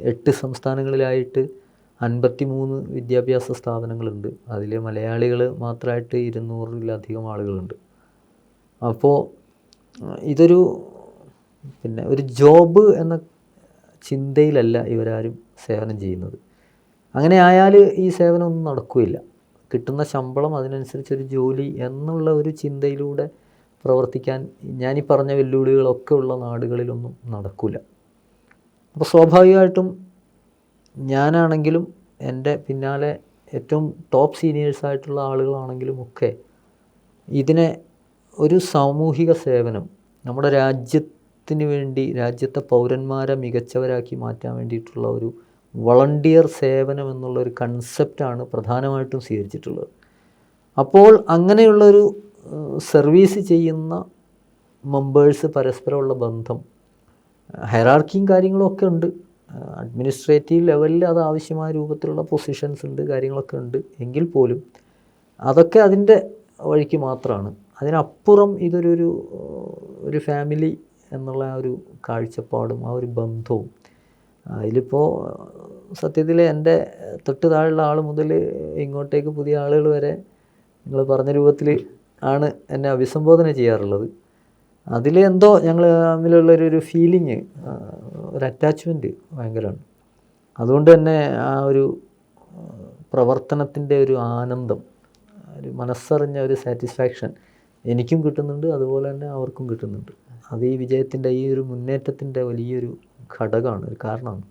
8 സംസ്ഥാനങ്ങളിലായിട്ട് 53 വിദ്യാഭ്യാസ സ്ഥാപനങ്ങളുണ്ട്. അതിൽ മലയാളികൾ മാത്രമായിട്ട് 200-ലധികം ആളുകളുണ്ട്. അപ്പോൾ ഇതൊരു ഒരു ജോബ് എന്ന ചിന്തയിലല്ല ഇവരാരും സേവനം ചെയ്യുന്നത്. അങ്ങനെ ആയാൽ ഈ സേവനമൊന്നും നടക്കുകയില്ല. കിട്ടുന്ന ശമ്പളം അതിനനുസരിച്ചൊരു ജോലി എന്നുള്ള ഒരു ചിന്തയിലൂടെ പ്രവർത്തിക്കാൻ ഞാനീ പറഞ്ഞ വെല്ലുവിളികളൊക്കെ ഉള്ള നാടുകളിലൊന്നും നടക്കില്ല. അപ്പോൾ സ്വാഭാവികമായിട്ടും ഞാനാണെങ്കിലും എൻ്റെ പിന്നാലെ ഏറ്റവും ടോപ്പ് സീനിയേഴ്സായിട്ടുള്ള ആളുകളാണെങ്കിലും ഒക്കെ ഇതിനെ ഒരു സാമൂഹിക സേവനം, നമ്മുടെ രാജ്യത്തിന് വേണ്ടി രാജ്യത്തെ പൗരന്മാരെ മികച്ചവരാക്കി മാറ്റാൻ വേണ്ടിയിട്ടുള്ള ഒരു വളണ്ടിയർ സേവനം എന്നുള്ളൊരു കൺസെപ്റ്റാണ് പ്രധാനമായിട്ടും സ്വീകരിച്ചിട്ടുള്ളത്. അപ്പോൾ അങ്ങനെയുള്ളൊരു സർവീസ് ചെയ്യുന്ന മെമ്പേഴ്സ് പരസ്പരമുള്ള ബന്ധം, ഹൈറാർക്കിയും കാര്യങ്ങളും ഒക്കെ ഉണ്ട്. അഡ്മിനിസ്ട്രേറ്റീവ് ലെവലിൽ അത് ആവശ്യമായ രൂപത്തിലുള്ള പൊസിഷൻസ് ഉണ്ട്, കാര്യങ്ങളൊക്കെ ഉണ്ട്. എങ്കിൽ പോലും അതൊക്കെ അതിൻ്റെ വഴിക്ക് മാത്രമാണ്. അതിനപ്പുറം ഒരു ഫാമിലി എന്നുള്ള ആ ഒരു കാഴ്ചപ്പാടും ആ ഒരു ബന്ധവും അതിലിപ്പോൾ സത്യത്തിൽ എൻ്റെ തൊട്ട് താഴെയുള്ള ആൾ മുതൽ ഇങ്ങോട്ടേക്ക് പുതിയ ആളുകൾ വരെ നിങ്ങൾ പറഞ്ഞ രൂപത്തിൽ ആണ് എന്നെ അഭിസംബോധന ചെയ്യാറുള്ളത്. അതിലെന്തോ ഞങ്ങൾ തമ്മിലുള്ളൊരു ഫീലിങ്, ഒരു അറ്റാച്ച്മെൻറ്റ് ഭയങ്കരമാണ്. അതുകൊണ്ട് തന്നെ ആ ഒരു പ്രവർത്തനത്തിൻ്റെ ഒരു ആനന്ദം, ഒരു മനസ്സറിഞ്ഞ ഒരു സാറ്റിസ്ഫാക്ഷൻ എനിക്കും കിട്ടുന്നുണ്ട്, അതുപോലെ തന്നെ അവർക്കും കിട്ടുന്നുണ്ട്. അത് ഈ വിജയത്തിൻ്റെ ഈ ഒരു മുന്നേറ്റത്തിൻ്റെ വലിയൊരു ഘടകമാണ്, ഒരു കാരണമാണ്.